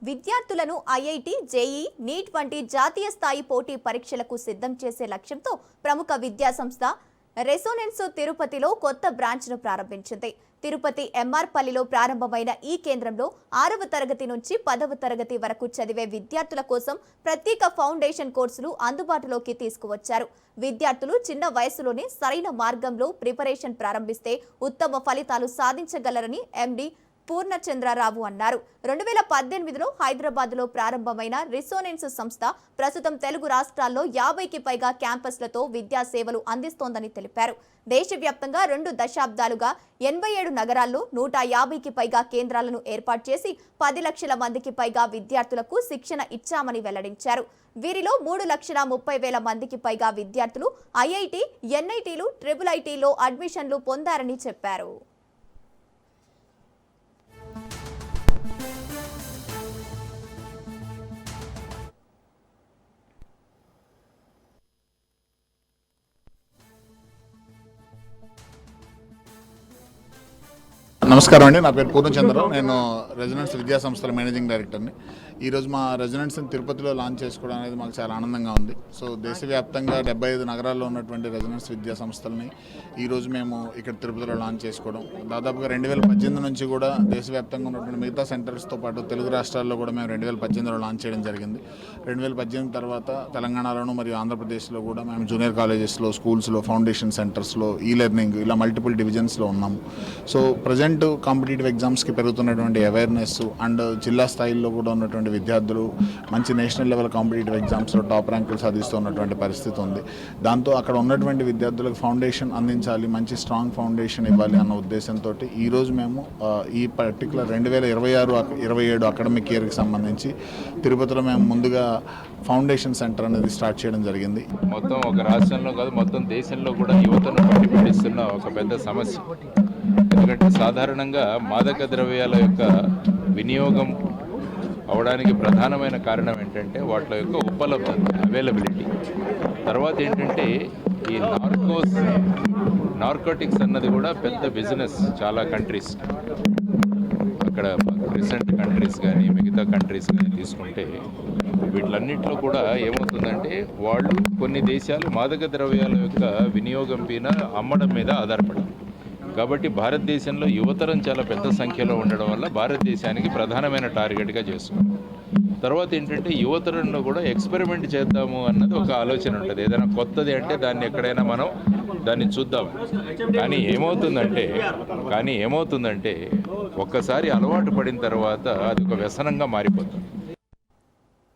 విద్యార్థులను IIT, JEE, neat వంటి జాతీయ స్థాయి పోటీ పరీక్షలకు సిద్ధం చేసే లక్ష్యంతో ప్రముఖ విద్యా సంస్థ రెసొనెన్స్ తిరుపతిలో కొత్త బ్రాంచ్ను ప్రారంభించింది. తిరుపతి ఎంఆర్పల్లిలో ప్రారంభమైన ఈ కేంద్రంలో 6వ తరగతి నుంచి 10వ తరగతి వరకు చదివే విద్యార్థుల కోసం ప్రత్యేక ఫౌండేషన్ కోర్సులు అందుబాటులోకి తీసుకువచ్చారు. విద్యార్థులు చిన్న వయసులోనే సరైన మార్గంలో ప్రిపరేషన్ ప్రారంభిస్తే ఉత్తమ ఫలితాలు సాధించగలరని ఎండి పూర్ణచంద్రరావు అన్నారు. 2018లో హైదరాబాద్లో ప్రారంభమైన రెసొనెన్స్ సంస్థ ప్రస్తుతం తెలుగు రాష్ట్రాల్లో 50కి పైగా క్యాంపస్లతో విద్యా సేవలు అందిస్తోందని తెలిపారు. దేశవ్యాప్తంగా 2 దశాబ్దాలుగా 87 నగరాల్లో 150కి పైగా కేంద్రాలను ఏర్పాటు చేసి 10 లక్షల మందికి పైగా విద్యార్థులకు శిక్షణ ఇచ్చామని వెల్లడించారు. వీరిలో 3,30,000 మందికి పైగా విద్యార్థులు ఐఐటి, ఎన్ఐటీలు, ట్రిపుల్ ఐటీలో అడ్మిషన్లు పొందారని చెప్పారు. నమస్కారం అండి. నా పేరు పూర్ణచంద్రరావు. నేను రెసిడెన్స్ విద్యా సంస్థల మేనేజింగ్ డైరెక్టర్ని. ఈరోజు మా రెసిడెన్స్ని తిరుపతిలో లాంచ్ చేసుకోవడం అనేది మాకు చాలా ఆనందంగా ఉంది. సో దేశవ్యాప్తంగా 75 నగరాల్లో ఉన్నటువంటి రెసిడెన్స్ విద్యా సంస్థలని ఈరోజు మేము ఇక్కడ తిరుపతిలో లాంచ్ చేసుకోవడం, దాదాపుగా 2018 నుంచి కూడా దేశవ్యాప్తంగా ఉన్నటువంటి మిగతా సెంటర్స్తో పాటు తెలుగు రాష్ట్రాల్లో కూడా మేము 2018లో లాంచ్ చేయడం జరిగింది. 2018 తర్వాత తెలంగాణలోను మరియు ఆంధ్రప్రదేశ్లో కూడా మేము జూనియర్ కాలేజెస్లో, స్కూల్స్లో, ఫౌండేషన్ సెంటర్స్లో, ఈ లెర్నింగ్ ఇలా మల్టిపుల్ డివిజన్స్లో ఉన్నాము. సో ప్రజెంట్ కాంపిటేటివ్ ఎగ్జామ్స్కి పెరుగుతున్నటువంటి అవేర్నెస్ అండ్ జిల్లా స్థాయిలో కూడా ఉన్నటువంటి విద్యార్థులు మంచి నేషనల్ లెవెల్ కాంపిటేటివ్ ఎగ్జామ్స్లో టాప్ ర్యాంకులు సాధిస్తున్నటువంటి పరిస్థితి ఉంది. దాంతో అక్కడ ఉన్నటువంటి విద్యార్థులకు ఫౌండేషన్ అందించాలి, మంచి స్ట్రాంగ్ ఫౌండేషన్ ఇవ్వాలి అన్న ఉద్దేశంతో ఈరోజు మేము ఈ పర్టికులర్ 2026-27 అకాడమిక్ ఇయర్కి సంబంధించి తిరుపతిలో మేము ముందుగా ఫౌండేషన్ సెంటర్ అనేది స్టార్ట్ చేయడం జరిగింది. మొత్తం ఒక రాష్ట్రంలో కాదు, మొత్తం దేశంలో కూడా యువతను పట్టిపిడిస్తున్న ఒక పెద్ద సమస్య. ఎందుకంటే సాధారణంగా మాదక ద్రవ్యాల యొక్క వినియోగం అవడానికి ప్రధానమైన కారణం ఏంటంటే వాటి యొక్క ఉపలబ్ధత, అవైలబిలిటీ. తర్వాత ఏంటంటే ఈ నార్కోటిక్స్ అన్నది కూడా పెద్ద బిజినెస్ చాలా కంట్రీస్. అక్కడ రీసెంట్ కంట్రీస్ కానీ మిగతా కంట్రీస్ కానీ తీసుకుంటే వీటిలన్నింటిలో కూడా ఏమవుతుందంటే వాళ్ళు కొన్ని దేశాలు మాదక ద్రవ్యాల యొక్క వినియోగం పైన అమ్మడం మీద ఆధారపడారు. కాబట్టి భారతదేశంలో యువతరం చాలా పెద్ద సంఖ్యలో ఉండడం వల్ల భారతదేశానికి ప్రధానమైన టార్గెట్గా చేసుకున్నాం. తర్వాత ఏంటంటే యువతరంలో కూడా ఎక్స్పెరిమెంట్ చేద్దాము అన్నది ఒక ఆలోచన ఉంటుంది. ఏదైనా కొత్తది అంటే దాన్ని ఎక్కడైనా మనం దాన్ని చూద్దాం. కానీ ఏమవుతుందంటే ఒక్కసారి అలవాటు పడిన తర్వాత అది ఒక వ్యసనంగా మారిపోతుంది.